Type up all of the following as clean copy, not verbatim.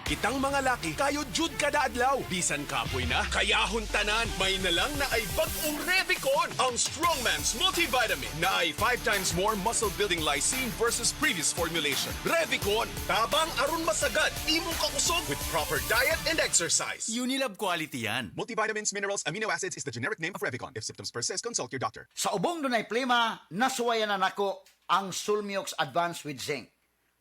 Kitang mga laki, kayo jud kada adlaw. Bisan kapoy na, kayahon tanan. May nalang na ay bagong Revicon, ang Strongman's multivitamin na ay 5 times more muscle-building lysine versus previous formulation. Revicon, tabang aron masagad, imong kakusog with proper diet and exercise. Unilab quality yan. Multivitamins, minerals, amino acids is the generic name of Revicon. If symptoms persist, consult your doctor. Sa ubong dunay plema, nasuwayan na nako ang Sulmiox Advance with Zinc.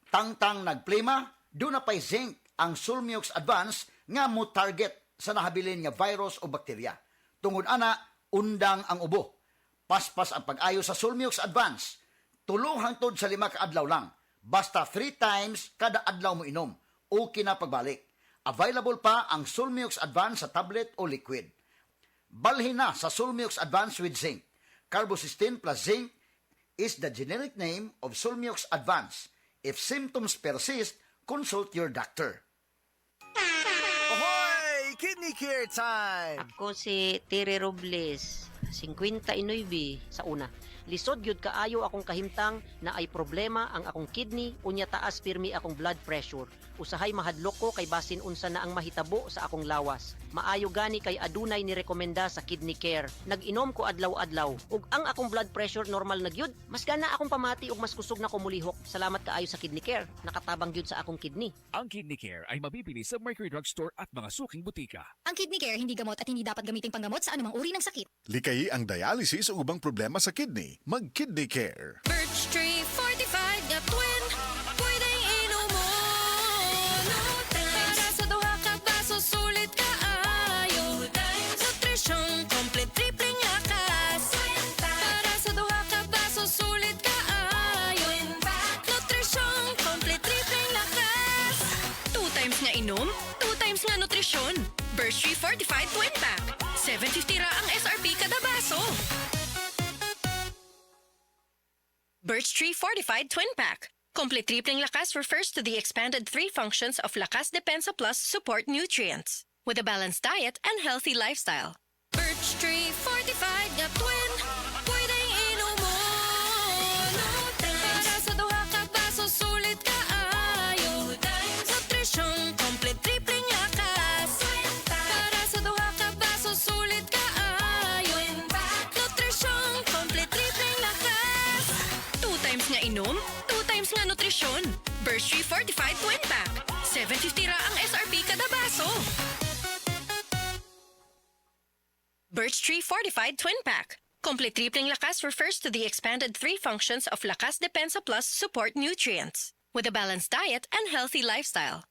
Tangtang nagplema, doon na pa'y zinc ang Sulmiox Advance nga mo target sa nahabilin nga virus o bakterya. Tungod ana, undang ang ubo. Paspas ang pag-ayo sa Sulmiox Advance. Tulo hangtod sa 5 ka adlaw lang. Basta 3 times kada adlaw mo inom. Okay na pagbalik. Available pa ang Sulmiox Advance sa tablet o liquid. Balhin na sa Sulmiox Advance with Zinc. Carbocysteine plus zinc is the generic name of Sulmiox Advance. If symptoms persist, consult your doctor. Ahoy! Kidney care time! Ako si Tere Robles, 59 sa una. Lisod gyud kaayo akong kahimtang na ay problema ang akong kidney unya taas pirmi akong blood pressure. Usahay mahadlok ko kay basin unsa na ang mahitabo sa akong lawas. Maayo gani kay adunay ni rekomenda sa kidney care. Nag-inom ko adlaw-adlaw ug ang akong blood pressure normal na gyud. Mas gana akong pamati ug mas kusog na ko mulihok. Salamat kaayo sa kidney care. Nakatabang gyud sa akong kidney. Ang Kidney Care ay mabibili sa Mercury Drugstore at mga suking butika. Ang kidney care hindi gamot at hindi dapat gamiting panggamot sa anumang uri ng sakit. Likayi ang dialysis o ubang problema sa kidney. Mag-Kidney Care. Birch Tree Fortified na twin, pwedeng inumon. Para sa duha ka baso, sulit ka ayo. Nutrition, complete tripling lakas. Para sa duha ka baso, sulit ka ayo. Nutrition, complete tripling lakas. 2 times nga inom, 2 times nga nutrisyon. Birch Tree Fortified Twin Pack. 750 ra ang SRP kada baso. Birch Tree Fortified Twin Pack. Complete tripling lakas refers to the expanded 3 functions of Lakas Depensa Plus support nutrients with a balanced diet and healthy lifestyle. Birch Tree Fortified na twin, pwedeng inumon. Para sa duha ka baso, sulit ka ayo. Nutrition, complete tripling lakas. Para sa duha ka baso, sulit ka ayo. Nutrition, complete tripling lakas. 2 times nga inom, 2 times nga nutrisyon. Birch Tree Fortified Twin Pack. 750 ra ang SRP kada baso. Birch Tree Fortified Twin Pack. Complete tripling lakas refers to the expanded 3 functions of Lakas Depensa Plus support nutrients with a balanced diet and healthy lifestyle.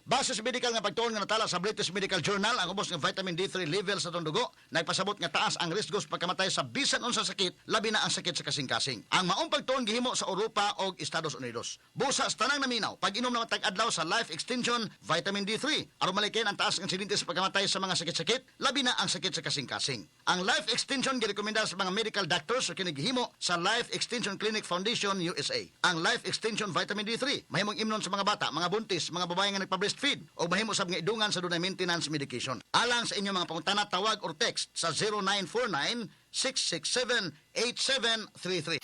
Base sa medical nga pagtuon nga natala sa British Medical Journal, ang ubos ng vitamin D3 level sa itong dugo, nagpasabot nga taas ang risko sa pagkamatay sa bisan unsa sakit, labi na ang sakit sa kasing-kasing. Ang maong pagtuon gihimo sa Europa o Estados Unidos. Busa sa tanang naminaw, pag-inom na matag-adlaw sa Life Extension Vitamin D3, aron malikin ang taas ng insidente sa pagkamatay sa mga sakit-sakit, labi na ang sakit sa kasing-kasing. Ang Life Extension girekomenda sa mga medical doctors sa kinigihimo sa Life Extension Clinic Foundation USA. Ang Life Extension Vitamin D3 mahimong imnon sa mga bata, mga buntis, mga babae nga nagpa-breastfeed o mahimo sab nga idungan sa dunay maintenance medication. Alang sa inyong mga pangutana, tawag or text sa 0949 667 8733.